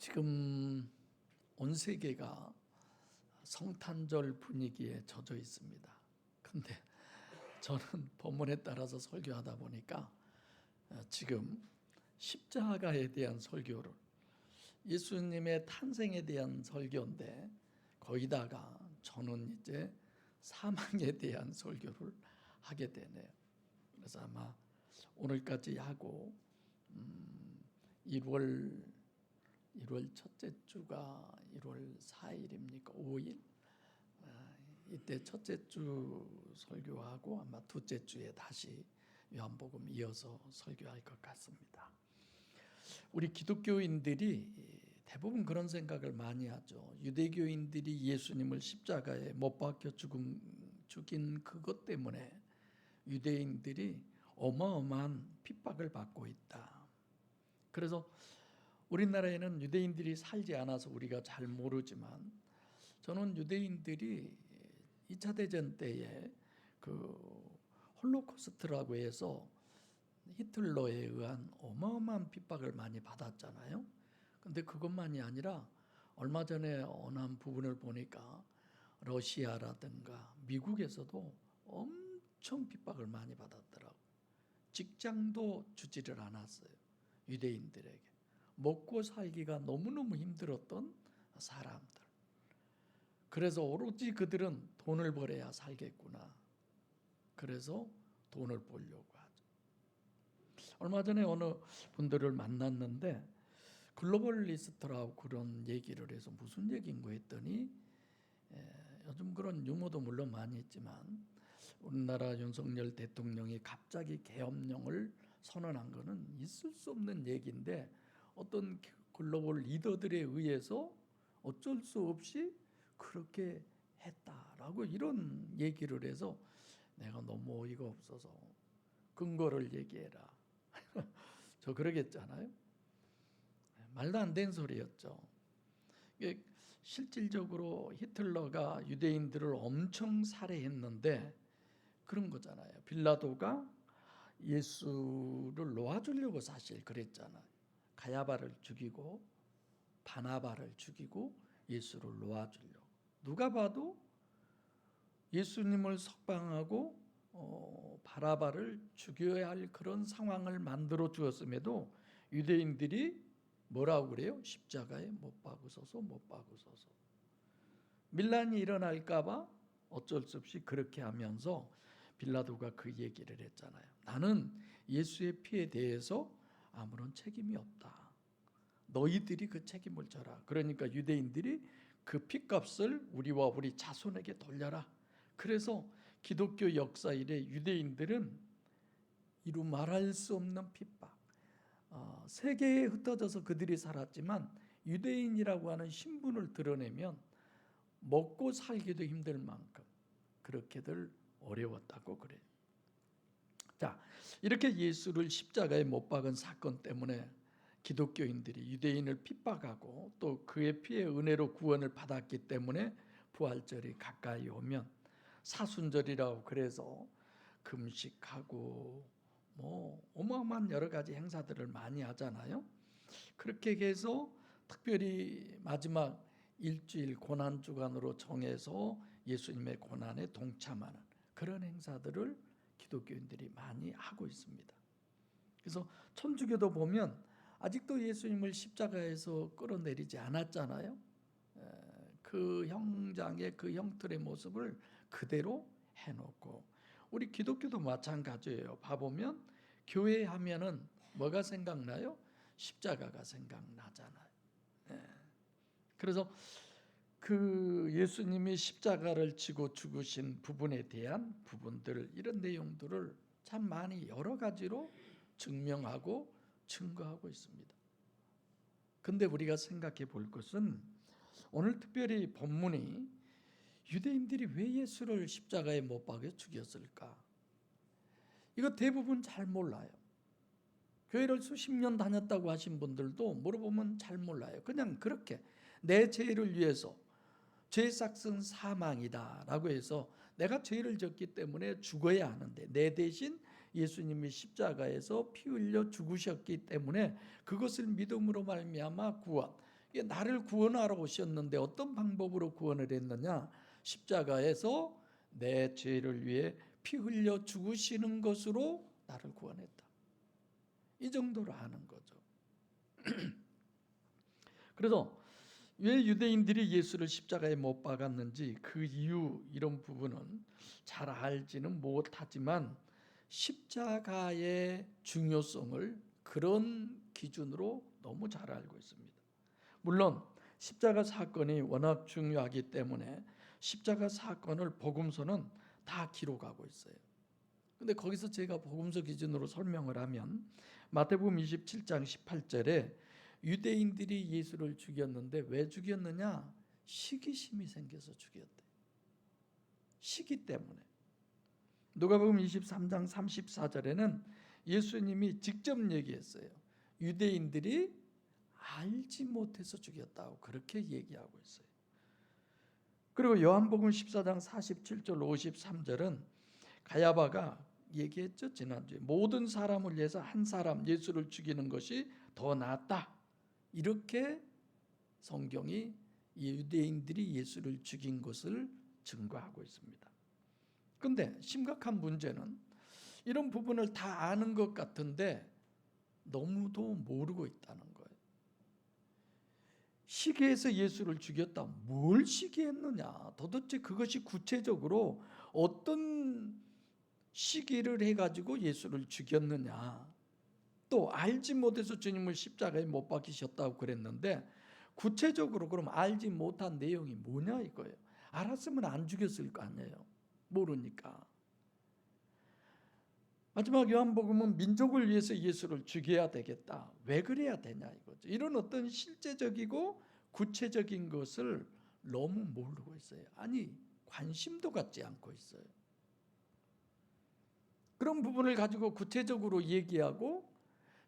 지금 온 세계가 성탄절 분위기에 젖어 있습니다. 근데 저는 본문에 따라서 설교하다 보니까 지금 십자가에 대한 설교를, 예수님의 탄생에 대한 설교인데 거기다가 저는 이제 사망에 대한 설교를 하게 되네요. 그래서 아마 오늘까지 하고 1월 첫째 주가 1월 4일입니까? 5일? 이때 첫째 주 설교하고 아마 둘째 주에 다시 요한복음 이어서 설교할 것 같습니다. 우리 기독교인들이 대부분 그런 생각을 많이 하죠. 유대교인들이 예수님을 십자가에 못 박혀 죽인 그것 때문에 유대인들이 어마어마한 핍박을 받고 있다. 그래서 우리나라에는 유대인들이 살지 않아서 우리가 잘 모르지만, 저는 유대인들이 2차 대전 때에 그 홀로코스트라고 해서 히틀러에 의한 어마어마한 핍박을 많이 받았잖아요. 근데 그것만이 아니라 얼마 전에 어느 한 부분을 보니까 러시아라든가 미국에서도 엄청 핍박을 많이 받았더라고요. 직장도 주지를 않았어요. 유대인들에게 먹고 살기가 너무너무 힘들었던 사람들. 그래서 오로지 그들은 돈을 벌어야 살겠구나. 그래서 돈을 벌려고 하죠. 얼마 전에 어느 분들을 만났는데 글로벌리스트라고 그런 얘기를 해서 무슨 얘기인가 했더니, 요즘 그런 유머도 물론 많이 있지만 우리나라 윤석열 대통령이 갑자기 계엄령을 선언한 것은 있을 수 없는 얘기인데 어떤 글로벌 리더들에 의해서 어쩔 수 없이 그렇게 했다라고 이런 얘기를 해서 내가 너무 어이가 없어서 근거를 얘기해라. 저 그러겠잖아요. 말도 안 되는 소리였죠. 실질적으로 히틀러가 유대인들을 엄청 살해했는데 그런 거잖아요. 빌라도가 예수를 놓아주려고 사실 그랬잖아요. 가야바를 죽이고 바나바를 죽이고 예수를 놓아주려고. 누가 봐도 예수님을 석방하고 바라바를 죽여야 할 그런 상황을 만들어 주었음에도 유대인들이 뭐라고 그래요? 십자가에 못 박으소서, 못 박으소서. 밀란이 일어날까 봐 어쩔 수 없이 그렇게 하면서 빌라도가 그 얘기를 했잖아요. 나는 예수의 피에 대해서 아무런 책임이 없다. 너희들이 그 책임을 져라. 그러니까 유대인들이 그 핏값을 우리와 우리 자손에게 돌려라. 그래서 기독교 역사 이래 유대인들은 이루 말할 수 없는 핍박, 세계에 흩어져서 그들이 살았지만 유대인이라고 하는 신분을 드러내면 먹고 살기도 힘들 만큼 그렇게들 어려웠다고 그래요. 자, 이렇게 예수를 십자가에 못 박은 사건 때문에 기독교인들이 유대인을 핍박하고 또 그의 피의 은혜로 구원을 받았기 때문에 부활절이 가까이 오면 사순절이라고 그래서 금식하고 뭐 어마어마한 여러 가지 행사들을 많이 하잖아요. 그렇게 해서 특별히 마지막 일주일 고난주간으로 정해서 예수님의 고난에 동참하는 그런 행사들을 기독교인들이 많이 하고 있습니다. 그래서 천주교도 보면 아직도 예수님을 십자가에서 끌어내리지 않았잖아요. 그 형장의 그 형틀의 모습을 그대로 해놓고, 우리 기독교도 마찬가지예요. 봐보면 교회 하면은 뭐가 생각나요? 십자가가 생각나잖아요. 그래서 그 예수님이 십자가를 지고 죽으신 부분에 대한 부분들, 이런 내용들을 참 많이 여러 가지로 증명하고 증거하고 있습니다. 근데 우리가 생각해 볼 것은 오늘 특별히 본문이 유대인들이 왜 예수를 십자가에 못 박여 죽였을까? 이거 대부분 잘 몰라요. 교회를 수십 년 다녔다고 하신 분들도 물어보면 잘 몰라요. 그냥 그렇게 내 죄를 위해서, 죄 삭은 사망이다 라고 해서 내가 죄를 졌기 때문에 죽어야 하는데 내 대신 예수님이 십자가에서 피 흘려 죽으셨기 때문에 그것을 믿음으로 말미암아 구원, 이게 나를 구원하러 오셨는데 어떤 방법으로 구원을 했느냐? 십자가에서 내 죄를 위해 피 흘려 죽으시는 것으로 나를 구원했다. 이 정도로 아는 거죠. 그래서 왜 유대인들이 예수를 십자가에 못 박았는지 그 이유 이런 부분은 잘 알지는 못하지만 십자가의 중요성을 그런 기준으로 너무 잘 알고 있습니다. 물론 십자가 사건이 워낙 중요하기 때문에 십자가 사건을 복음서는 다 기록하고 있어요. 근데 거기서 제가 복음서 기준으로 설명을 하면 마태복음 27장 18절에 유대인들이 예수를 죽였는데 왜 죽였느냐? 시기심이 생겨서 죽였대. 시기 때문에. 누가복음 23장 34절에는 예수님이 직접 얘기했어요. 유대인들이 알지 못해서 죽였다고 그렇게 얘기하고 있어요. 그리고 요한복음 14장 47절 53절은 가야바가 얘기했죠. 지난주에 모든 사람을 위해서 한 사람 예수를 죽이는 것이 더 낫다. 이렇게 성경이 유대인들이 예수를 죽인 것을 증거하고 있습니다. 그런데 심각한 문제는 이런 부분을 다 아는 것 같은데 너무도 모르고 있다는 거예요. 시기에서 예수를 죽였다. 뭘 시기했느냐? 도대체 그것이 구체적으로 어떤 시기를 해가지고 예수를 죽였느냐? 또 알지 못해서 주님을 십자가에 못 박히셨다고 그랬는데 구체적으로 그럼 알지 못한 내용이 뭐냐 이거예요. 알았으면 안 죽였을 거 아니에요. 모르니까. 마지막 요한복음은 민족을 위해서 예수를 죽여야 되겠다. 왜 그래야 되냐 이거죠. 이런 어떤 실제적이고 구체적인 것을 너무 모르고 있어요. 아니 관심도 갖지 않고 있어요. 그런 부분을 가지고 구체적으로 얘기하고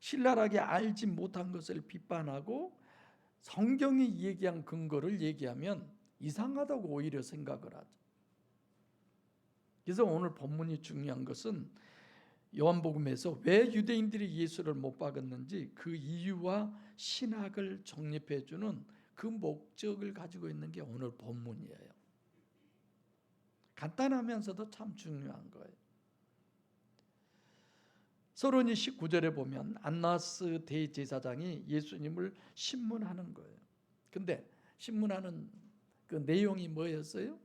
신랄하게 알지 못한 것을 비판하고 성경이 얘기한 근거를 얘기하면 이상하다고 오히려 생각을 하죠. 그래서 오늘 본문이 중요한 것은 요한복음에서 왜 유대인들이 예수를 못 박았는지 그 이유와 신학을 정립해주는 그 목적을 가지고 있는 게 오늘 본문이에요. 간단하면서도 참 중요한 거예요. 서론이 19절에 보면 안나스 대제사장이 예수님을 신문하는 거예요. 근데 신문하는 그 내용이 뭐였어요?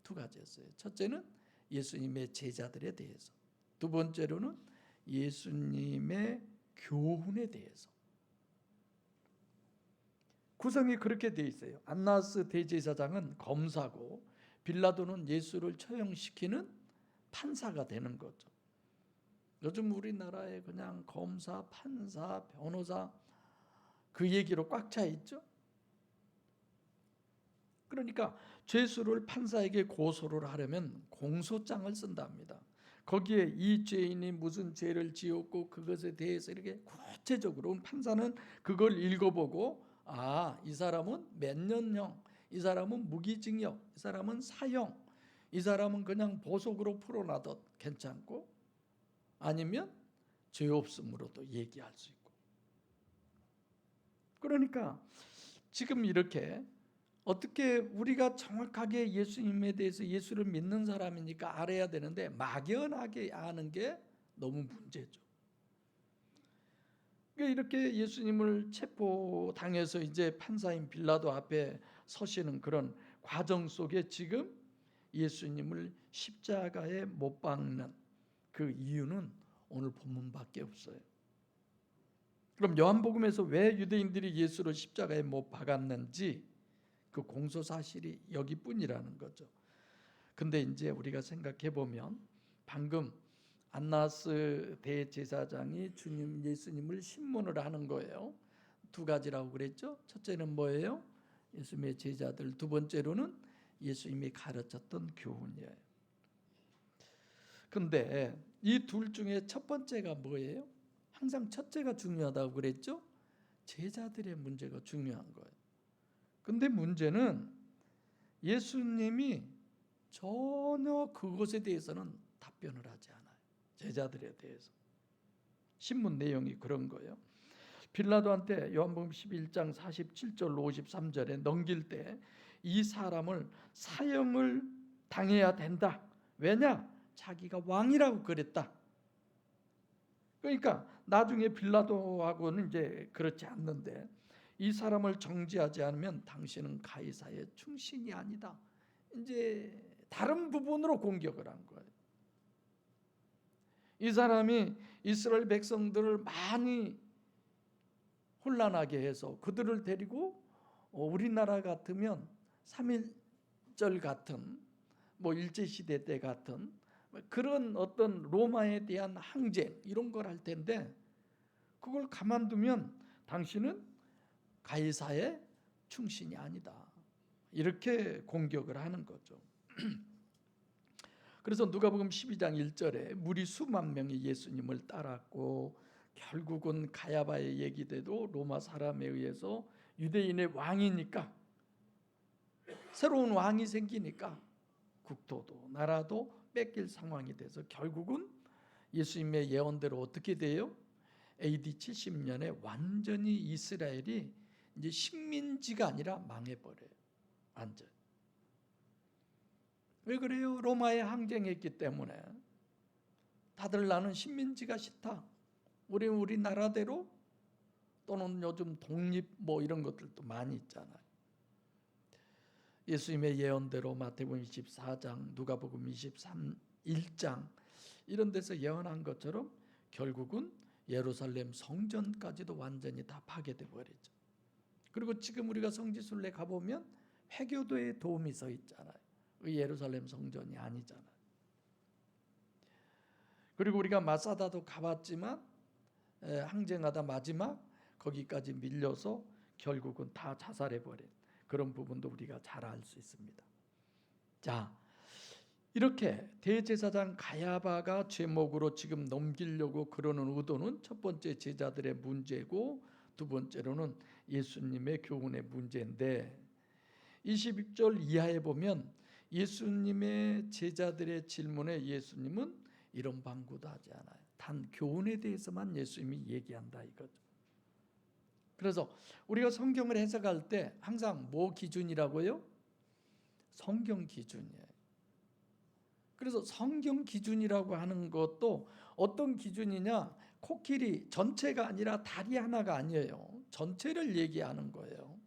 두 가지였어요. 첫째는 예수님의 제자들에 대해서, 두 번째로는 예수님의 교훈에 대해서. 구성이 그렇게 돼 있어요. 안나스 대제사장은 검사고 빌라도는 예수를 처형시키는 판사가 되는 거죠. 요즘 우리나라에 그냥 검사, 판사, 변호사 그 얘기로 꽉 차 있죠. 그러니까 죄수를 판사에게 고소를 하려면 공소장을 쓴답니다. 거기에 이 죄인이 무슨 죄를 지었고 그것에 대해서 이렇게 구체적으로 판사는 그걸 읽어보고 이 사람은 몇 년형, 이 사람은 무기징역, 이 사람은 사형, 이 사람은 그냥 보석으로 풀어놔도 괜찮고 아니면 죄 없음으로도 얘기할 수 있고. 그러니까 지금 이렇게 어떻게 우리가 정확하게 예수님에 대해서 예수를 믿는 사람이니까 알아야 되는데 막연하게 아는 게 너무 문제죠. 그러니까 이렇게 예수님을 체포당해서 이제 판사인 빌라도 앞에 서시는 그런 과정 속에 지금 예수님을 십자가에 못 박는 그 이유는 오늘 본문밖에 없어요. 그럼 요한복음에서 왜 유대인들이 예수를 십자가에 못 박았는지 그 공소 사실이 여기뿐이라는 거죠. 근데 이제 우리가 생각해 보면 방금 안나스 대제사장이 주님 예수님을 신문을 하는 거예요. 두 가지라고 그랬죠. 첫째는 뭐예요? 예수님의 제자들. 두 번째로는 예수님이 가르쳤던 교훈이에요. 근데 이 둘 중에 첫 번째가 뭐예요? 항상 첫째가 중요하다고 그랬죠? 제자들의 문제가 중요한 거예요. 근데 문제는 예수님이 전혀 그것에 대해서는 답변을 하지 않아요. 제자들에 대해서. 신문 내용이 그런 거예요. 빌라도한테 요한복음 11장 47절 53절에 넘길 때 이 사람을 사형을 당해야 된다. 왜냐? 자기가 왕이라고 그랬다. 그러니까 나중에 빌라도하고는 이제 그렇지 않는데, 이 사람을 정지하지 않으면 당신은 가이사의 충신이 아니다. 이제 다른 부분으로 공격을 한 거예요. 이 사람이 이스라엘 백성들을 많이 혼란하게 해서 그들을 데리고 우리나라 같으면 3.1절 같은 일제시대 때 같은 그런 어떤 로마에 대한 항쟁 이런 걸 할 텐데, 그걸 가만두면 당신은 가이사의 충신이 아니다. 이렇게 공격을 하는 거죠. 그래서 누가복음 12장 1절에 무리 수만 명이 예수님을 따랐고, 결국은 가야바의 얘기대로 로마 사람에 의해서 유대인의 왕이니까, 새로운 왕이 생기니까 국토도 나라도 뺏길 상황이 돼서 결국은 예수님의 예언대로 어떻게 돼요? AD 70년에 완전히 이스라엘이 이제 식민지가 아니라 망해버려요. 완전. 왜 그래요? 로마에 항쟁했기 때문에. 다들 나는 식민지가 싫다. 우리 나라대로, 또는 요즘 독립 이런 것들도 많이 있잖아요. 예수님의 예언대로 마태복음 24장, 누가복음 1장 이런 데서 예언한 것처럼 결국은 예루살렘 성전까지도 완전히 다 파괴돼 버리죠. 그리고 지금 우리가 성지순례 가보면 회교도의 도움이 서 있잖아요. 예루살렘 성전이 아니잖아요. 그리고 우리가 마사다도 가봤지만 항쟁하다 마지막 거기까지 밀려서 결국은 다 자살해버린 그런 부분도 우리가 잘 알 수 있습니다. 자, 이렇게 대제사장 가야바가 제목으로 지금 넘기려고 그러는 의도는 첫 번째 제자들의 문제고, 두 번째로는 예수님의 교훈의 문제인데, 22절 이하에 보면 예수님의 제자들의 질문에 예수님은 이런 방구도 하지 않아요. 단 교훈에 대해서만 예수님이 얘기한다 이거죠. 그래서 우리가 성경을 해석할 때 항상 뭐 기준이라고요? 성경 기준이에요. 그래서 성경 기준이라고 하는 것도 어떤 기준이냐? 코끼리 전체가 아니라 다리 하나가 아니에요. 전체를 얘기하는 거예요.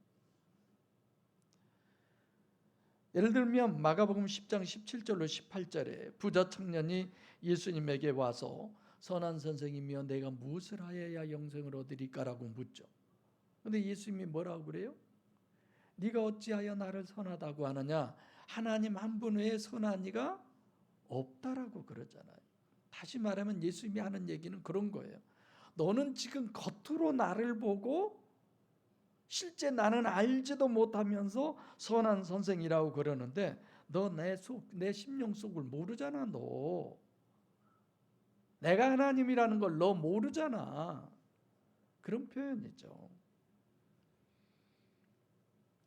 예를 들면 마가복음 10장 17절로 18절에 부자 청년이 예수님에게 와서 선한 선생님이여 내가 무엇을 하여야 영생을 얻으리까라고 묻죠. 그런데 예수님이 뭐라고 그래요? 네가 어찌하여 나를 선하다고 하느냐? 하나님 한 분 외에 선한 이가 없다라고 그러잖아요. 다시 말하면 예수님이 하는 얘기는 그런 거예요. 너는 지금 겉으로 나를 보고 실제 나는 알지도 못하면서 선한 선생이라고 그러는데, 너 내 심령 속을 모르잖아. 너 내가 하나님이라는 걸 너 모르잖아. 그런 표현이죠.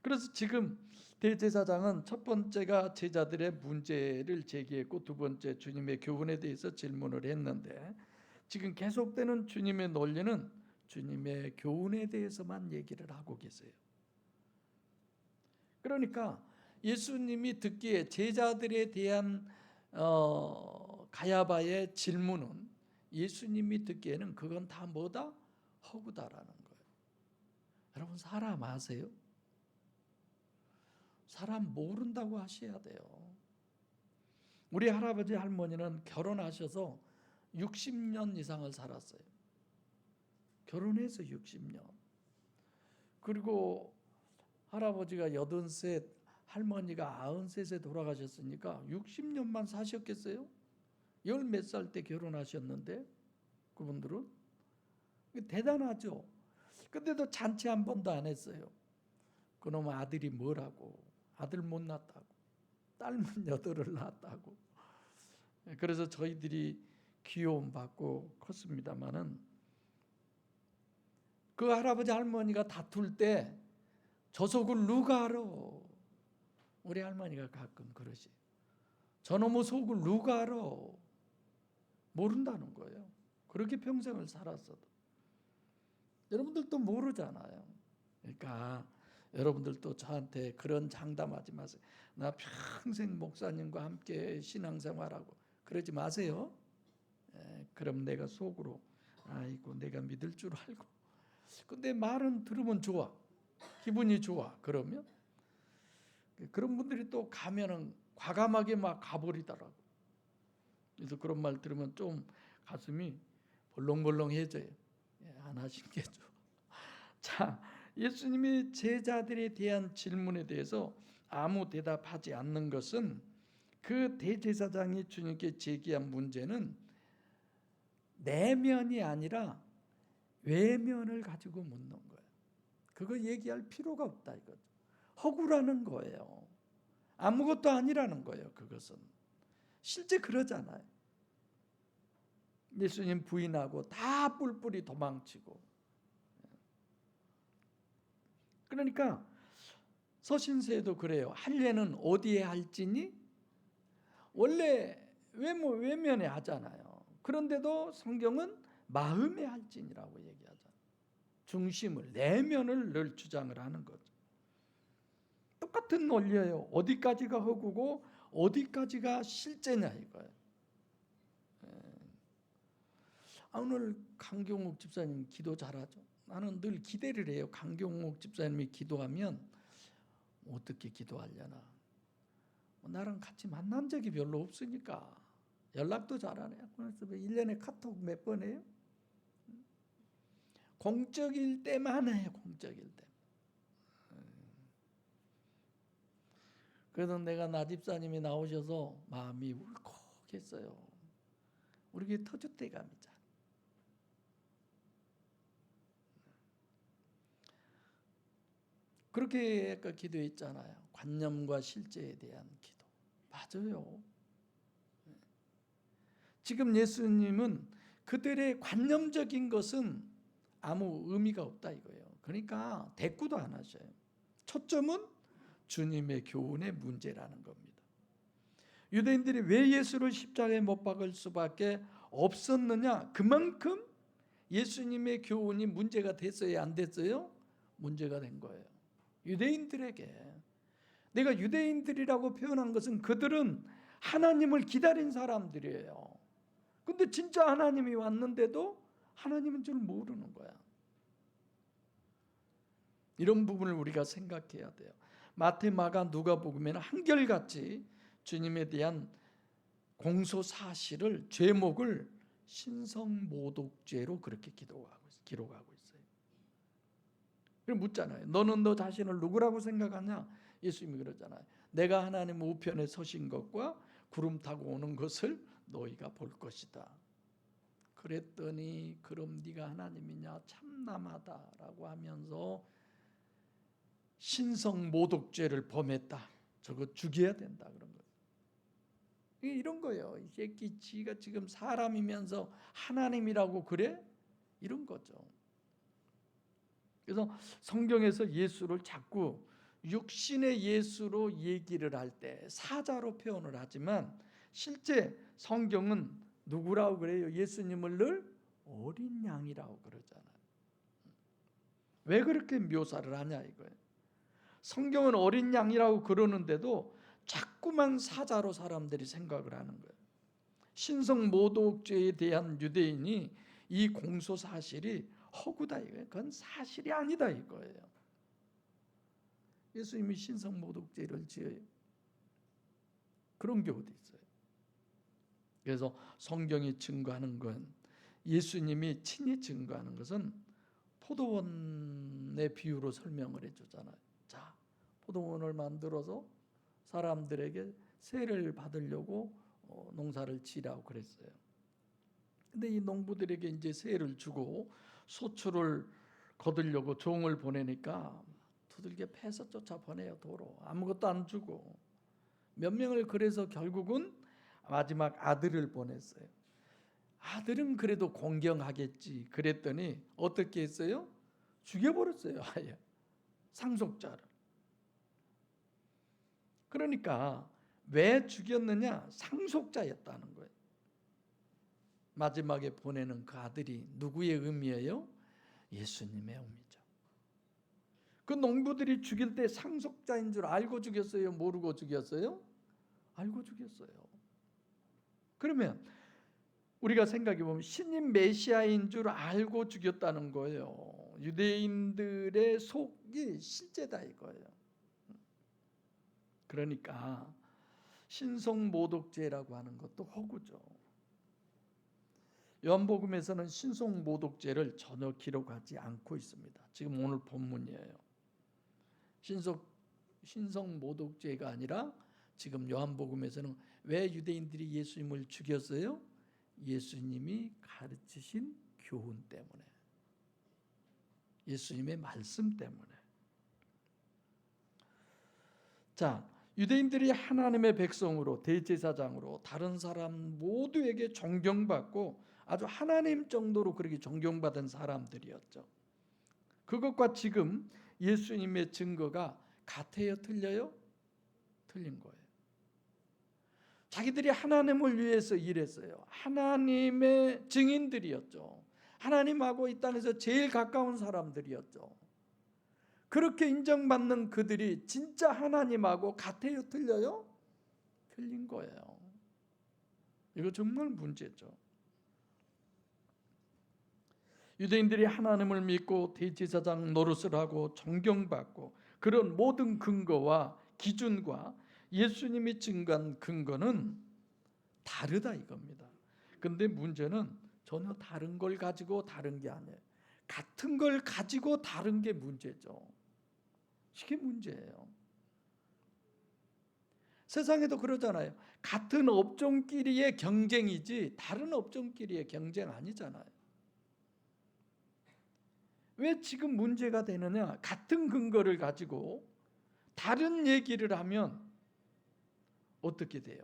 그래서 지금 대제사장은 첫 번째가 제자들의 문제를 제기했고, 두 번째 주님의 교훈에 대해서 질문을 했는데, 지금 계속되는 주님의 논리는 주님의 교훈에 대해서만 얘기를 하고 계세요. 그러니까 예수님이 듣기에 제자들에 대한 가야바의 질문은 예수님이 듣기에는 그건 다 뭐다? 허구다라는 거예요. 여러분 사람 아세요? 사람 모른다고 하셔야 돼요. 우리 할아버지 할머니는 결혼하셔서 60년 이상을 살았어요. 결혼해서 60년. 그리고 할아버지가 83, 할머니가 93세 돌아가셨으니까 60년만 사셨겠어요? 10몇 살 때 결혼하셨는데 그분들은 대단하죠. 근데도 잔치 한 번도 안 했어요. 그놈 아들이 뭐라고, 아들 못 낳았다고, 딸만 8을 낳았다고. 그래서 저희들이 귀여움 받고 컸습니다마는, 그 할아버지 할머니가 다툴 때 저 속을 누가 알아? 우리 할머니가 가끔 그러시. 저놈의 속을 누가 알아? 모른다는 거예요. 그렇게 평생을 살았어도. 여러분들도 모르잖아요. 그러니까 여러분들도 저한테 그런 장담하지 마세요. 나 평생 목사님과 함께 신앙생활하고 그러지 마세요. 그럼 내가 속으로 아이고 내가 믿을 줄 알고. 근데 말은 들으면 좋아. 기분이 좋아. 그러면 그런 분들이 또 가면은 과감하게 막 가버리더라고. 그래서 그런 말 들으면 좀 가슴이 벌렁벌렁해져요. 안 하신 게 좋아. 자, 예수님이 제자들에 대한 질문에 대해서 아무 대답하지 않는 것은 그 대제사장이 주님께 제기한 문제는 내면이 아니라 외면을 가지고 묻는 거예요. 그거 얘기할 필요가 없다 이거죠. 허구라는 거예요. 아무것도 아니라는 거예요. 그것은 실제 그러잖아요. 예수님 부인하고 다 뿔뿔이 도망치고. 그러니까 서신서에도 그래요. 할례는 어디에 할지니? 원래 외면에 하잖아요. 그런데도 성경은 마음에 할지니라고 얘기하잖아요. 중심을, 내면을 늘 주장을 하는 거죠. 똑같은 논리예요. 어디까지가 허구고 어디까지가 실제냐 이거예요. 오늘 강경욱 집사님 기도 잘하죠. 나는 늘 기대를 해요. 강경욱 집사님이 기도하면 어떻게 기도하려나. 나랑 같이 만난 적이 별로 없으니까 연락도 잘하네요. 그래서 1년에 카톡 몇 번 해요? 공적일 때만 해요. 공적일 때. 그래서 내가 나 집사님이 나오셔서 마음이 울컥했어요. 우리 교회 터줏대감이자. 그렇게 아까 기도했잖아요. 관념과 실제에 대한 기도. 맞아요. 지금 예수님은 그들의 관념적인 것은 아무 의미가 없다 이거예요. 그러니까 대꾸도 안 하셔요. 초점은 주님의 교훈의 문제라는 겁니다. 유대인들이 왜 예수를 십자가에 못 박을 수밖에 없었느냐? 그만큼 예수님의 교훈이 문제가 됐어요? 안 됐어요? 문제가 된 거예요. 유대인들에게. 내가 유대인들이라고 표현한 것은 그들은 하나님을 기다린 사람들이에요. 근데 진짜 하나님이 왔는데도 하나님인 줄 모르는 거야. 이런 부분을 우리가 생각해야 돼요. 마태, 마가, 누가복음에는 한결같이 주님에 대한 공소 사실을 죄목을 신성모독죄로 그렇게 기록하고 있어요. 그럼 묻잖아요. 너는 너 자신을 누구라고 생각하냐? 예수님이 그러잖아요. 내가 하나님 우편에 서신 것과 구름 타고 오는 것을 너희가 볼 것이다. 그랬더니 그럼 네가 하나님이냐? 참남하다라고 하면서 신성모독죄를 범했다. 저거 죽여야 된다 그런 거예요. 이런 거예요. 이 새끼 지가 지금 사람이면서 하나님이라고 그래? 이런 거죠. 그래서 성경에서 예수를 자꾸 육신의 예수로 얘기를 할 때 사자로 표현을 하지만 실제 성경은 누구라고 그래요? 예수님을 늘 어린 양이라고 그러잖아요. 왜 그렇게 묘사를 하냐 이거예요. 성경은 어린 양이라고 그러는데도 자꾸만 사자로 사람들이 생각을 하는 거예요. 신성모독죄에 대한 유대인이 이 공소 사실이 허구다 이거예요. 그건 사실이 아니다 이거예요. 예수님이 신성모독죄를 지어요. 그런 게 어디 있어요? 그래서 성경이 증거하는 건 예수님이 친히 증거하는 것은 포도원의 비유로 설명을 해주잖아요. 자, 포도원을 만들어서 사람들에게 세를 받으려고 농사를 지라고 그랬어요. 근데 이 농부들에게 이제 세를 주고 소출을 거두려고 종을 보내니까 두들겨 패서 쫓아 보내요. 도로 아무것도 안 주고 몇 명을 그래서 결국은 마지막 아들을 보냈어요. 아들은 그래도 공경하겠지. 그랬더니 어떻게 했어요? 죽여버렸어요. 아예 상속자를. 그러니까 왜 죽였느냐? 상속자였다는 거예요. 마지막에 보내는 그 아들이 누구의 의미예요? 예수님의 옹이죠. 그 농부들이 죽일 때 상속자인 줄 알고 죽였어요? 모르고 죽였어요? 알고 죽였어요. 그러면 우리가 생각해 보면 신임 메시아인 줄 알고 죽였다는 거예요. 유대인들의 속이 실제다 이거예요. 그러니까 신성모독죄라고 하는 것도 허구죠. 요한복음에서는 신성모독죄를 전혀 기록하지 않고 있습니다. 지금 오늘 본문이에요. 신성모독죄가 아니라 지금 요한복음에서는 왜 유대인들이 예수님을 죽였어요? 예수님이 가르치신 교훈 때문에, 예수님의 말씀 때문에. 자, 유대인들이 하나님의 백성으로, 대제사장으로 다른 사람 모두에게 존경받고 아주 하나님 정도로 그렇게 존경받은 사람들이었죠. 그것과 지금 예수님의 증거가 같아요? 틀려요? 틀린 거예요. 자기들이 하나님을 위해서 일했어요. 하나님의 증인들이었죠. 하나님하고 이 땅에서 제일 가까운 사람들이었죠. 그렇게 인정받는 그들이 진짜 하나님하고 같아요? 틀려요? 틀린 거예요. 이거 정말 문제죠. 유대인들이 하나님을 믿고 대제사장 노릇을 하고 존경받고 그런 모든 근거와 기준과 예수님이 증거한 근거는 다르다 이겁니다. 근데 문제는 전혀 다른 걸 가지고 다른 게 아니에요. 같은 걸 가지고 다른 게 문제죠. 이게 문제예요. 세상에도 그러잖아요. 같은 업종끼리의 경쟁이지 다른 업종끼리의 경쟁 아니잖아요. 왜 지금 문제가 되느냐? 같은 근거를 가지고 다른 얘기를 하면 어떻게 돼요?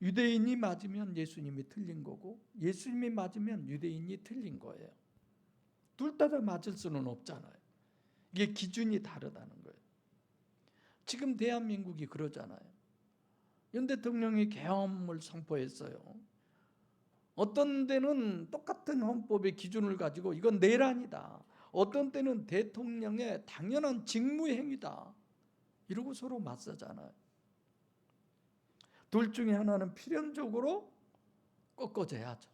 유대인이 맞으면 예수님이 틀린 거고 예수님이 맞으면 유대인이 틀린 거예요. 둘 다 맞을 수는 없잖아요. 이게 기준이 다르다는 거예요. 지금 대한민국이 그러잖아요. 윤 대통령이 계엄을 선포했어요. 어떤 때는 똑같은 헌법의 기준을 가지고 이건 내란이다. 어떤 때는 대통령의 당연한 직무행위다. 이러고 서로 맞서잖아요. 둘 중에 하나는 필연적으로 꺾어져야죠.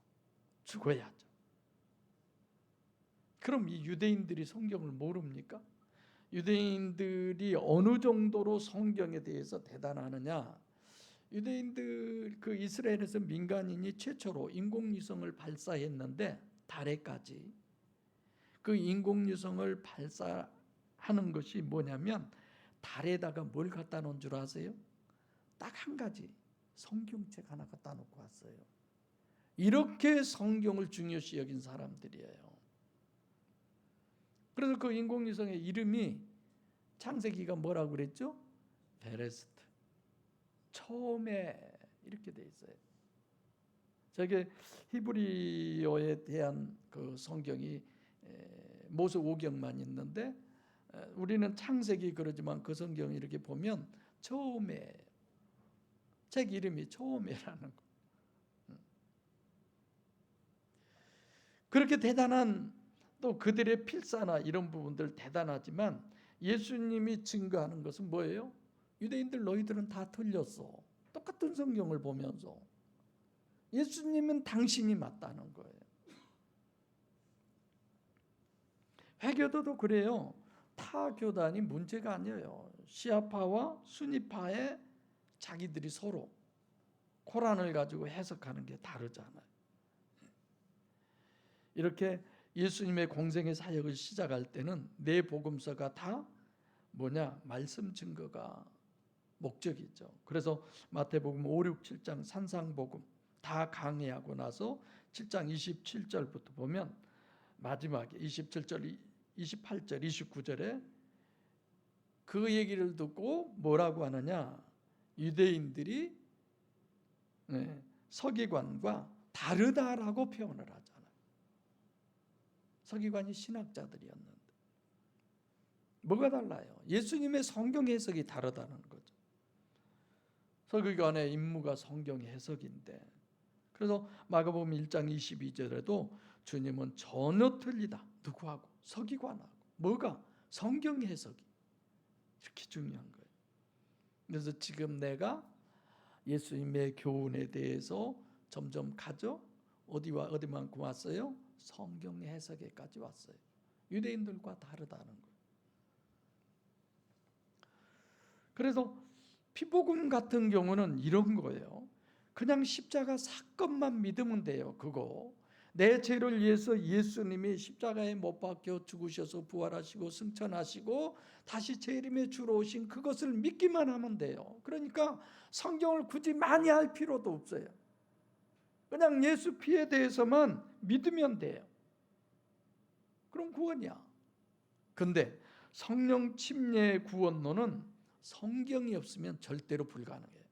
죽어야죠. 그럼 이 유대인들이 성경을 모릅니까? 유대인들이 어느 정도로 성경에 대해서 대단하느냐? 유대인들 그 이스라엘에서 민간인이 최초로 인공위성을 발사했는데 달에까지 그 인공위성을 발사하는 것이 뭐냐면 달에다가 뭘 갖다 놓은 줄 아세요? 딱 한 가지 성경책 하나 갖다 놓고 왔어요. 이렇게 성경을 중요시 여긴 사람들이에요. 그래서 그 인공위성의 이름이 창세기가 뭐라고 그랬죠? 베레스트. 처음에 이렇게 돼 있어요. 저게 히브리어에 대한 그 성경이 모세 5경만 있는데 우리는 창세기 그러지만 그 성경 이렇게 보면 처음에 책 이름이 처음에라는 거. 그렇게 대단한 또 그들의 필사나 이런 부분들 대단하지만 예수님이 증거하는 것은 뭐예요? 유대인들 너희들은 다 틀렸어. 똑같은 성경을 보면서 예수님은 당신이 맞다는 거예요. 회교도도 그래요. 타 교단이 문제가 아니에요. 시아파와 수니파의 자기들이 서로 코란을 가지고 해석하는 게 다르잖아요. 이렇게 예수님의 공생의 사역을 시작할 때는 네 복음서가 다 뭐냐? 말씀 증거가 목적이죠. 그래서 마태복음 5, 6, 7장 산상복음 다 강의하고 나서 7장 27절부터 보면 마지막에 27절, 28절, 29절에 그 얘기를 듣고 뭐라고 하느냐? 유대인들이 서기관과 다르다라고 표현을 하잖아요. 서기관이 신학자들이었는데 뭐가 달라요? 예수님의 성경 해석이 다르다는 거죠. 서기관의 임무가 성경 해석인데 그래서 마가복음 1장 22절에도 주님은 전혀 틀리다. 누구하고? 서기관하고. 뭐가? 성경 해석이. 이렇게 중요한 거예요. 그래서 지금 내가 예수님의 교훈에 대해서 점점 가죠. 어디만큼 왔어요? 성경 해석에까지 왔어요. 유대인들과 다르다는 거예요. 그래서 피복음 같은 경우는 이런 거예요. 그냥 십자가 사건만 믿으면 돼요. 그거 내 죄를 위해서 예수님이 십자가에 못 박혀 죽으셔서 부활하시고 승천하시고 다시 재림의 주로 오신 그것을 믿기만 하면 돼요. 그러니까 성경을 굳이 많이 할 필요도 없어요. 그냥 예수 피에 대해서만 믿으면 돼요. 그럼 구원이야. 근데 성령 침례의 구원론은 성경이 없으면 절대로 불가능해요.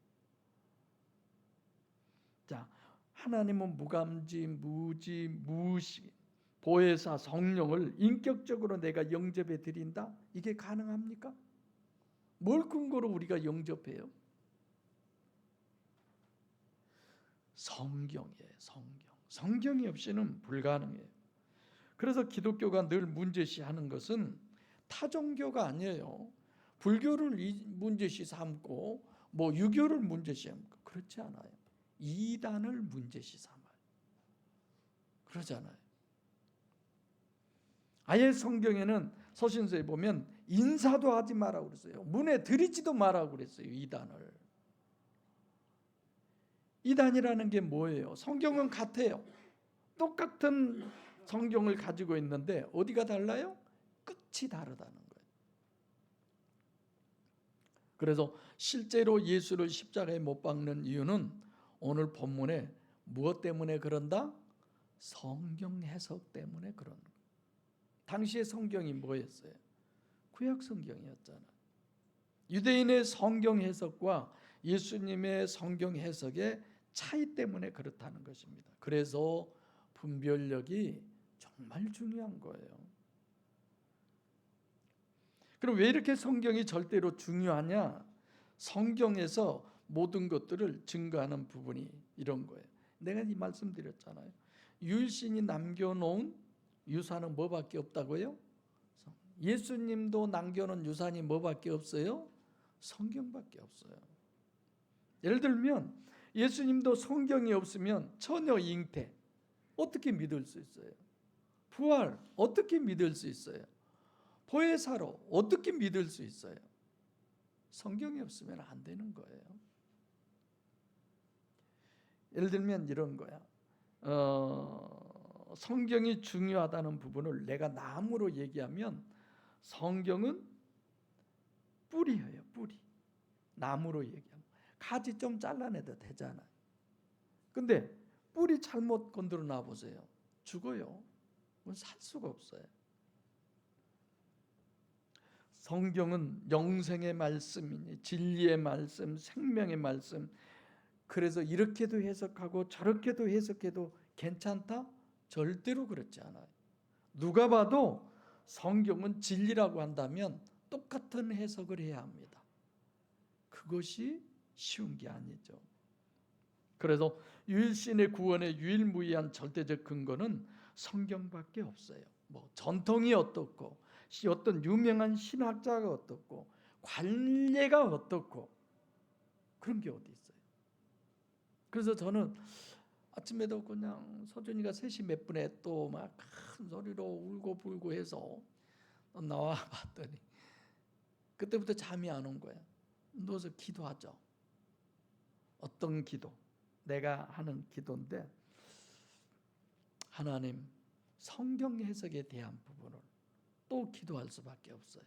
자, 하나님은 무감지, 무지, 무식, 보혜사, 성령을 인격적으로 내가 영접해 드린다? 이게 가능합니까? 뭘 근거로 우리가 영접해요? 성경이에요. 성경이 없이는 불가능해요. 그래서 기독교가 늘 문제시하는 것은 타종교가 아니에요. 불교를 문제시 삼고 뭐 유교를 문제시 삼고 그렇지 않아요. 이단을 문제시 삼아요. 그러잖아요. 아예 성경에는 서신서에 보면 인사도 하지 마라고 그랬어요. 문에 들이지도 마라고 그랬어요. 이단을. 이단이라는 게 뭐예요? 성경은 같아요. 똑같은 성경을 가지고 있는데 어디가 달라요? 끝이 다르다는 거예요. 그래서 실제로 예수를 십자가에 못 박는 이유는 오늘 본문에 무엇 때문에 그런다? 성경 해석 때문에 그런 거예요. 당시의 성경이 뭐였어요? 구약 성경이었잖아요. 유대인의 성경 해석과 예수님의 성경 해석의 차이 때문에 그렇다는 것입니다. 그래서 분별력이 정말 중요한 거예요. 그럼 왜 이렇게 성경이 절대로 중요하냐? 성경에서 모든 것들을 증거하는 부분이 이런 거예요. 내가 이 말씀 드렸잖아요. 유일신이 남겨놓은 유산은 뭐밖에 없다고요? 예수님도 남겨놓은 유산이 뭐밖에 없어요? 성경밖에 없어요. 예를 들면 예수님도 성경이 없으면 처녀 잉태 어떻게 믿을 수 있어요? 부활 어떻게 믿을 수 있어요? 보혜사로 어떻게 믿을 수 있어요? 성경이 없으면 안 되는 거예요. 예를 들면 이런 거야. 성경이 중요하다는 부분을 내가 나무로 얘기하면 성경은 뿌리예요. 뿌리. 나무로 얘기하면 가지 좀 잘라내도 되잖아요. 근데 뿌리 잘못 건드려 놔 보세요. 죽어요. 살 수가 없어요. 성경은 영생의 말씀이니 진리의 말씀, 생명의 말씀. 그래서 이렇게도 해석하고 저렇게도 해석해도 괜찮다? 절대로 그렇지 않아요. 누가 봐도 성경은 진리라고 한다면 똑같은 해석을 해야 합니다. 그것이 쉬운 게 아니죠. 그래서 유일신의 구원의 유일무이한 절대적 근거는 성경밖에 없어요. 뭐 전통이 어떻고 어떤 유명한 신학자가 어떻고 관례가 어떻고 그런 게 어디 있어요. 그래서 저는 아침에도 그냥 서준이가 3시 몇 분에 또 막 큰 소리로 울고 불고 해서 나와 봤더니 그때부터 잠이 안 온 거야. 누워서 기도하죠. 어떤 기도? 내가 하는 기도인데 하나님 성경 해석에 대한 부분을 또 기도할 수밖에 없어요.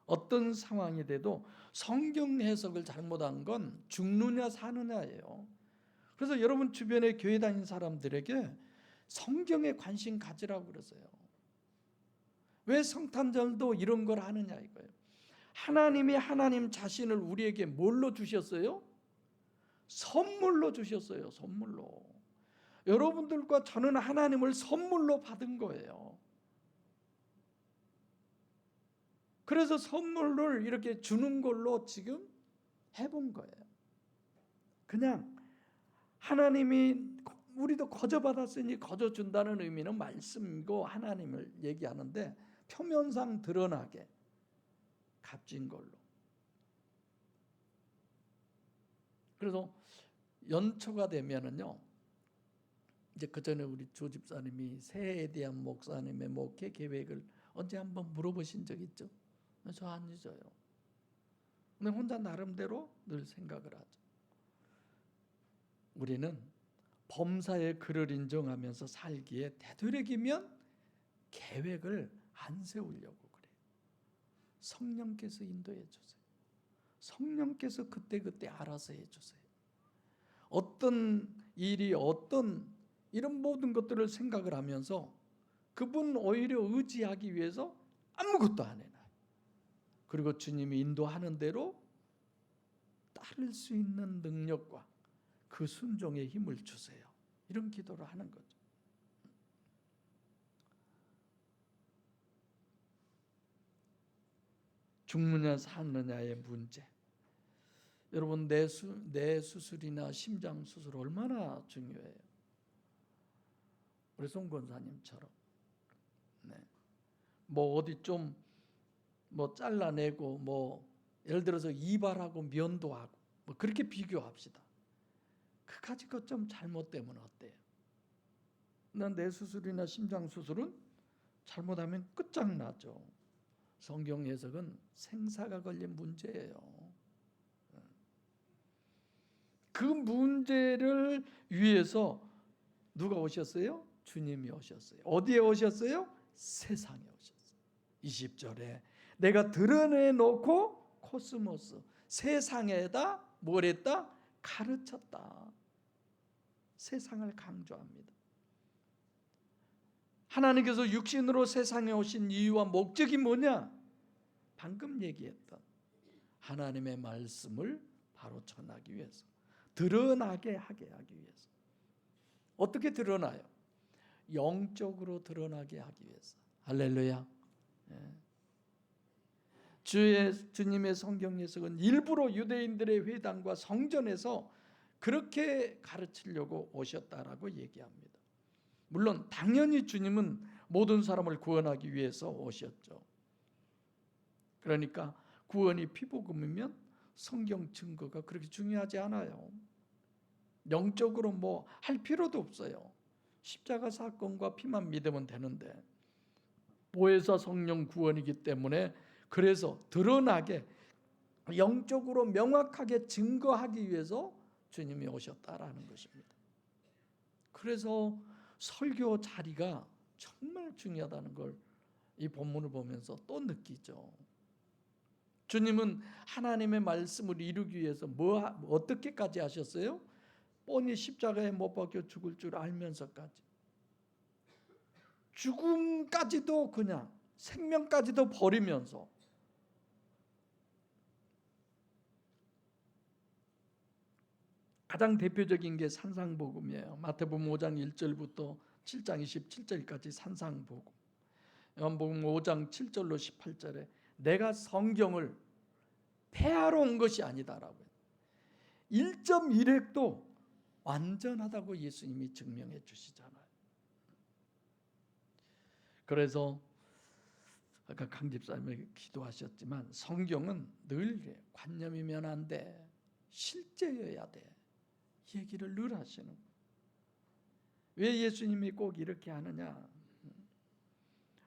어떤 상황이 돼도 성경 해석을 잘못한 건 죽느냐 사느냐예요. 그래서 여러분 주변에 교회 다니는 사람들에게 성경에 관심 가지라고 그러세요. 왜 성탄절도 이런 걸 하느냐 이거예요. 하나님이 하나님 자신을 우리에게 뭘로 주셨어요? 선물로 주셨어요. 선물로. 여러분들과 저는 하나님을 선물로 받은 거예요. 그래서 선물을 이렇게 주는 걸로 지금 해본 거예요. 그냥 하나님이 우리도 거저 받았으니 거저 준다는 의미는 말씀이고 하나님을 얘기하는데 표면상 드러나게 값진 걸로. 그래서 연초가 되면은요, 이제 그 전에 우리 조 집사님이 새해에 대한 목사님의 목회 계획을 언제 한번 물어보신 적 있죠? 저 안 잊어요. 근데 혼자 나름대로 늘 생각을 하죠. 우리는 범사의 그를 인정하면서 살기에 되도록이면 계획을 안 세우려고 그래요. 성령께서 인도해 주세요. 성령께서 그때그때 알아서 해주세요. 어떤 일이 어떤 이런 모든 것들을 생각을 하면서 그분 오히려 의지하기 위해서 아무것도 안 해놔요. 그리고 주님이 인도하는 대로 따를 수 있는 능력과 그 순종의 힘을 주세요. 이런 기도를 하는 거죠. 죽느냐 사느냐의 문제. 여러분, 뇌 수술이나 심장 수술 얼마나 중요해요. 우리 송 권사님처럼 뭐 어디 좀 뭐 잘라내고 뭐 예를 들어서 이발하고 면도하고 뭐 그렇게 비교합시다. 그까짓 것 좀 잘못되면 어때요? 난 뇌 수술이나 심장 수술은 잘못하면 끝장나죠. 성경 해석은 생사가 걸린 문제예요. 그 문제를 위해서 누가 오셨어요? 주님이 오셨어요. 어디에 오셨어요? 세상에 오셨어요. 20절에 내가 드러내놓고 코스모스 세상에다 뭘 했다? 가르쳤다. 세상을 강조합니다. 하나님께서 육신으로 세상에 오신 이유와 목적이 뭐냐? 방금 얘기했던 하나님의 말씀을 바로 전하기 위해서, 드러나게 하게 하기 위해서. 어떻게 드러나요? 영적으로 드러나게 하기 위해서. 할렐루야. 주님의 성경 해석은 일부러 유대인들의 회당과 성전에서 그렇게 가르치려고 오셨다라고 얘기합니다. 물론 당연히 주님은 모든 사람을 구원하기 위해서 오셨죠. 그러니까 구원이 피복음이면 성경 증거가 그렇게 중요하지 않아요. 영적으로 뭐 할 필요도 없어요. 십자가 사건과 피만 믿으면 되는데, 보혜사 성령 구원이기 때문에 그래서 드러나게 영적으로 명확하게 증거하기 위해서 주님이 오셨다라는 것입니다. 그래서 설교 자리가 정말 중요하다는 걸 이 본문을 보면서 또 느끼죠. 주님은 하나님의 말씀을 이루기 위해서 어떻게까지 하셨어요? 뻔히 십자가에 못 박혀 죽을 줄 알면서까지, 죽음까지도 그냥 생명까지도 버리면서 가장 대표적인 게 산상복음이에요. 마태복음 5장 1절부터 7장 27절까지 산상복음. 요한복음 5장 7절로 18절에 내가 성경을 폐하러 온 것이 아니다라고 1.1획도 완전하다고 예수님이 증명해 주시잖아요. 그래서 아까 강 집사님이 기도하셨지만 성경은 늘 관념이면 안 돼, 실제여야 돼, 이 얘기를 늘 하시는 거예요. 왜 예수님이 꼭 이렇게 하느냐?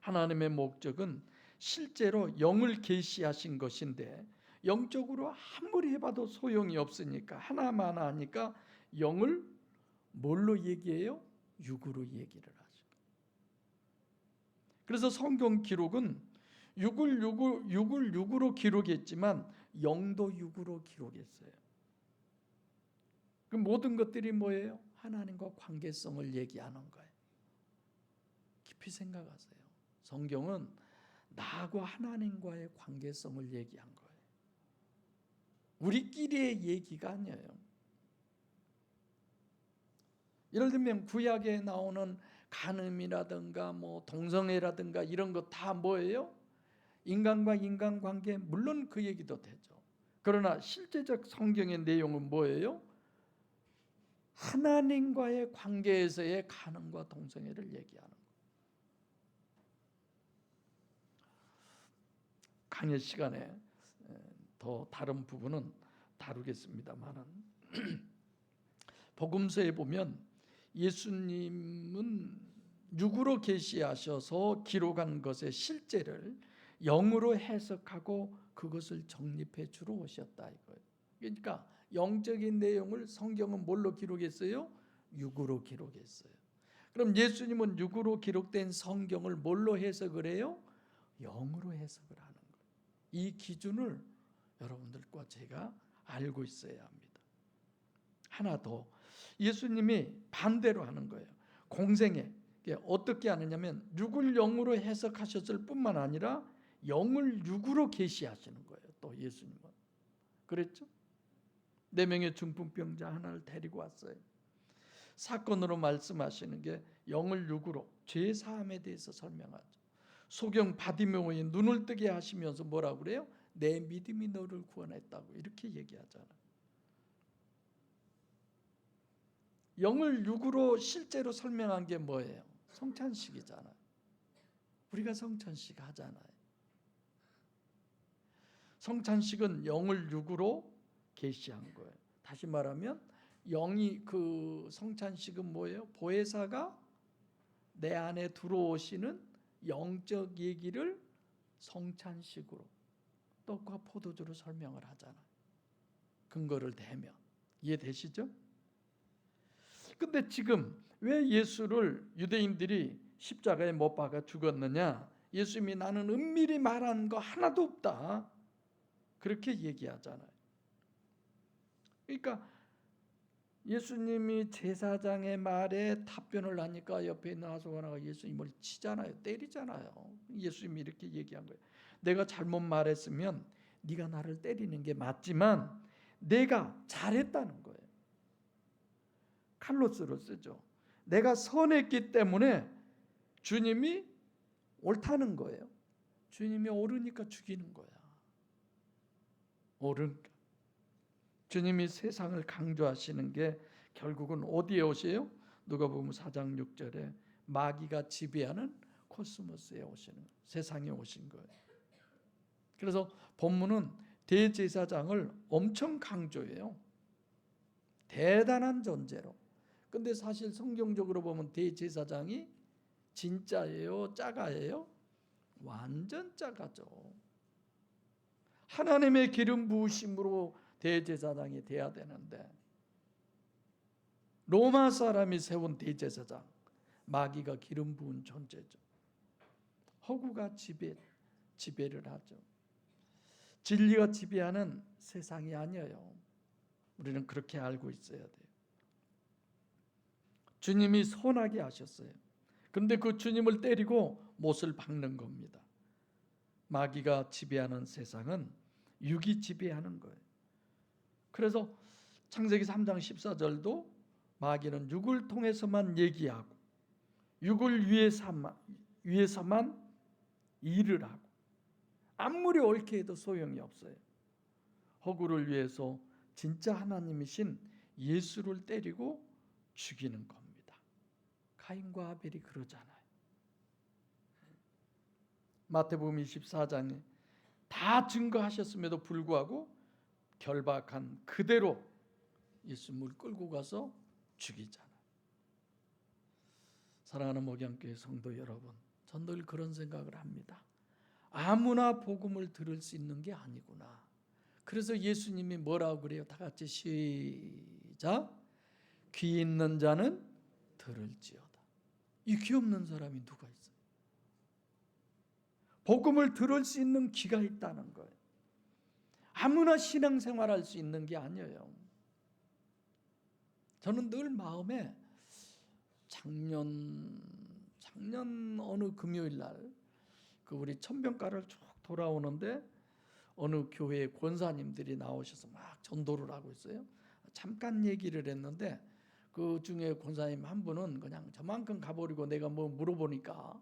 하나님의 목적은 실제로 영을 계시하신 것인데 영적으로 아무리 해봐도 소용이 없으니까 하나만 하니까 영을 뭘로 얘기해요? 육으로 얘기를 하죠. 그래서 성경 기록은 육을 육으로 기록했지만 영도 육으로 기록했어요. 그 모든 것들이 뭐예요? 하나님과 관계성을 얘기하는 거예요. 깊이 생각하세요. 성경은 나하고 하나님과의 관계성을 얘기한 거예요. 우리끼리의 얘기가 아니에요. 예를 들면 구약에 나오는 간음이라든가 뭐 동성애라든가 이런 거 다 뭐예요? 인간과 인간 관계, 물론 그 얘기도 되죠. 그러나 실제적 성경의 내용은 뭐예요? 하나님과의 관계에서의 가능과 동성애를 얘기하는 거예요. 강의 시간에 더 다른 부분은 다루겠습니다만은 복음서에 보면 예수님은 육으로 계시하셔서 기록한 것의 실제를 영으로 해석하고 그것을 정립해 주러 오셨다 이거예요. 그러니까 영적인 내용을 성경은 뭘로 기록했어요? 육으로 기록했어요. 그럼 예수님은 육으로 기록된 성경을 뭘로 해석을 해요? 영으로 해석을 하는 거예요. 이 기준을 여러분들과 제가 알고 있어야 합니다. 하나 더, 예수님이 반대로 하는 거예요. 공생애 어떻게 하느냐면 육을 영으로 해석하셨을 뿐만 아니라 영을 육으로 계시하시는 거예요. 또 예수님은 그랬죠. 4명의 중풍병자 하나를 데리고 왔어요. 사건으로 말씀하시는 게 영을 육으로 죄 사함에 대해서 설명하죠. 소경 바디메오의 눈을 뜨게 하시면서 뭐라고 그래요? 내 믿음이 너를 구원했다고 이렇게 얘기하잖아요. 영을 육으로 실제로 설명한 게 뭐예요? 성찬식이잖아요. 우리가 성찬식 하잖아요. 성찬식은 영을 육으로 계시한 거예요. 다시 말하면 영이 그 성찬식은 뭐예요? 보혜사가 내 안에 들어오시는 영적 얘기를 성찬식으로 떡과 포도주로 설명을 하잖아요. 근거를 대면 이해되시죠? 근데 지금 왜 예수를 유대인들이 십자가에 못 박아 죽었느냐? 예수님이 나는 은밀히 말한 거 하나도 없다. 그렇게 얘기하잖아요. 그러니까 예수님이 제사장의 말에 답변을 하니까 옆에 있는 하소가나가 예수님을 치잖아요. 때리잖아요. 예수님이 이렇게 얘기한 거예요. 내가 잘못 말했으면 네가 나를 때리는 게 맞지만 내가 잘했다는 거예요. 칼로스로 쓰죠. 내가 선했기 때문에 주님이 옳다는 거예요. 주님이 옳으니까 죽이는 거야. 옳으니까. 주님이 세상을 강조하시는 게 결국은 어디에 오세요? 누가복음 4장 6절에 마귀가 지배하는 코스모스에 오시는 거예요. 세상에 오신 거예요. 그래서 본문은 대제사장을 엄청 강조해요. 대단한 존재로. 근데 사실 성경적으로 보면 대제사장이 진짜예요? 짜가예요? 완전 짜가죠. 하나님의 기름 부으심으로 대제사장이 돼야 되는데 로마 사람이 세운 대제사장, 마귀가 기름 부은 존재죠. 허구가 지배를 하죠. 진리가 지배하는 세상이 아니에요. 우리는 그렇게 알고 있어야 돼요. 주님이 선하게 하셨어요. 그런데 그 주님을 때리고 못을 박는 겁니다. 마귀가 지배하는 세상은 육이 지배하는 거예요. 그래서 창세기 3장 14절도 마귀는 육을 통해서만 얘기하고 육을 위해서만 일을 하고 아무리 옳게 해도 소용이 없어요. 허구를 위해서 진짜 하나님이신 예수를 때리고 죽이는 겁니다. 가인과 아벨이 그러잖아요. 마태복음 24장에 다 증거하셨음에도 불구하고 결박한 그대로 예수님을 끌고 가서 죽이잖아요. 사랑하는 목양교회 성도 여러분, 전 늘 그런 생각을 합니다. 아무나 복음을 들을 수 있는 게 아니구나. 그래서 예수님이 뭐라고 그래요? 다 같이 시작. 귀 있는 자는 들을지어다. 이 귀 없는 사람이 누가 있어요? 복음을 들을 수 있는 귀가 있다는 거예요. 아무나 신앙생활할 수 있는 게 아니에요. 저는 늘 마음에 작년 어느 금요일 날 그 우리 천병가를 쭉 돌아오는데 어느 교회 권사님들이 나오셔서 막 전도를 하고 있어요. 잠깐 얘기를 했는데 그 중에 권사님 한 분은 그냥 저만큼 가버리고 내가 뭐 물어보니까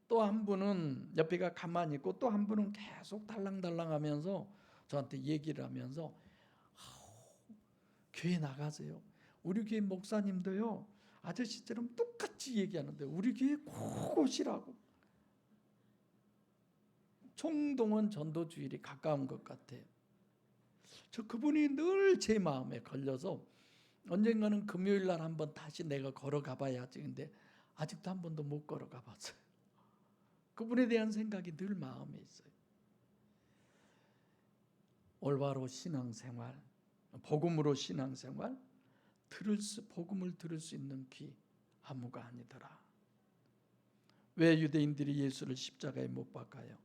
또 한 분은 옆에가 가만히 있고 또 한 분은 계속 달랑달랑하면서 저한테 얘기를 하면서 교회 나가세요. 우리 교회 목사님도요, 아저씨처럼 똑같이 얘기하는데 우리 교회 꼭 오시라고. 총동원 전도 주일이 가까운 것 같아요. 저 그분이 늘 제 마음에 걸려서 언젠가는 금요일 날 한번 다시 내가 걸어가 봐야지. 근데 아직도 한 번도 못 걸어가 봤어요. 그분에 대한 생각이 늘 마음에 있어요. 올바로 신앙생활, 복음으로 신앙생활, 복음을 들을 수 있는 귀 아무가 아니더라. 왜 유대인들이 예수를 십자가에 못 박아요?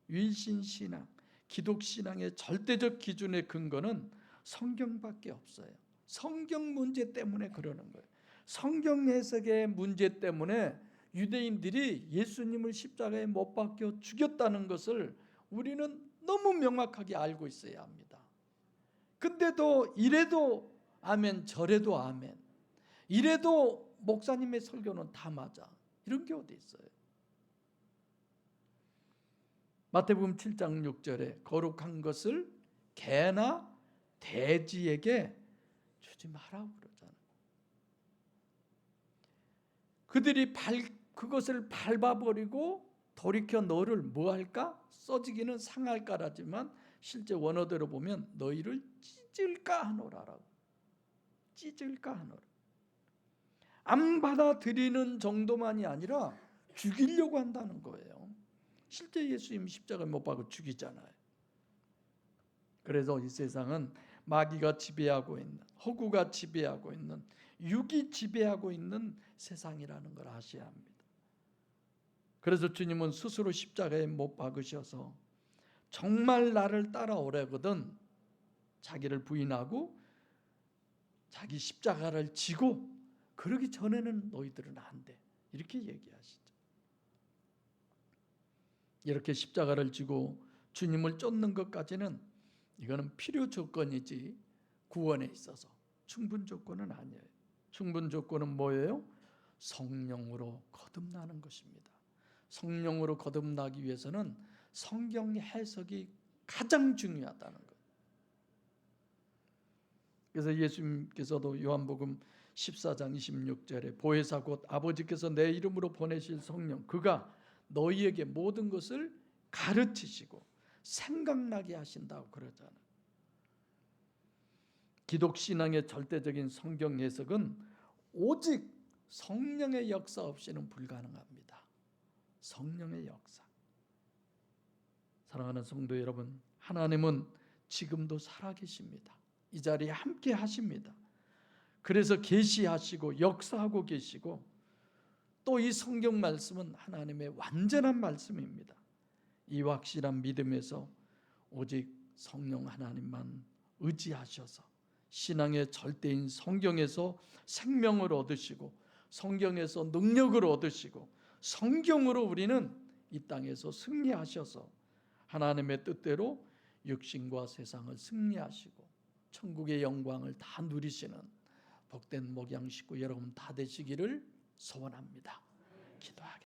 유일신 신앙, 기독 신앙의 절대적 기준의 근거는 성경밖에 없어요. 성경 문제 때문에 그러는 거예요. 성경 해석의 문제 때문에 유대인들이 예수님을 십자가에 못 박혀 죽였다는 것을 우리는 너무 명확하게 알고 있어야 합니다. 근데도 이래도 아멘, 저래도 아멘, 이래도 목사님의 설교는 다 맞아, 이런 게 어디 있어요? 마태복음 7장 6절에 거룩한 것을 개나 돼지에게 주지 마라고 그러잖아요. 그들이 그것을 밟아버리고 돌이켜 너를 뭐 할까? 써지기는 상할까라지만 실제 원어대로 보면 너희를 찢을까 하노라라고. 찢을까 하노라. 안 받아들이는 정도만이 아니라 죽이려고 한다는 거예요. 실제 예수님 십자가에 못 박아 죽이잖아요. 그래서 이 세상은 마귀가 지배하고 있는, 허구가 지배하고 있는, 육이 지배하고 있는 세상이라는 걸 아셔야 합니다. 그래서 주님은 스스로 십자가에 못 박으셔서 정말 나를 따라오려거든 자기를 부인하고 자기 십자가를 지고 그러기 전에는 너희들은 안 돼, 이렇게 얘기하시죠. 이렇게 십자가를 지고 주님을 쫓는 것까지는 이거는 필요 조건이지 구원에 있어서 충분 조건은 아니에요. 충분 조건은 뭐예요? 성령으로 거듭나는 것입니다. 성령으로 거듭나기 위해서는 성경 해석이 가장 중요하다는 것. 그래서 예수님께서도 요한복음 14장 26절에 보혜사 곧 아버지께서 내 이름으로 보내실 성령, 그가 너희에게 모든 것을 가르치시고 생각나게 하신다고 그러잖아요. 기독신앙의 절대적인 성경 해석은 오직 성령의 역사 없이는 불가능합니다. 성령의 역사. 사랑하는 성도 여러분, 하나님은 지금도 살아계십니다. 이 자리에 함께 하십니다. 그래서 계시하시고 역사하고 계시고 또 이 성경 말씀은 하나님의 완전한 말씀입니다. 이 확실한 믿음에서 오직 성령 하나님만 의지하셔서 신앙의 절대인 성경에서 생명을 얻으시고 성경에서 능력을 얻으시고 성경으로 우리는 이 땅에서 승리하셔서 하나님의 뜻대로 육신과 세상을 승리하시고 천국의 영광을 다 누리시는 복된 목양 식구 여러분 다 되시기를 소원합니다. 기도하겠습니다.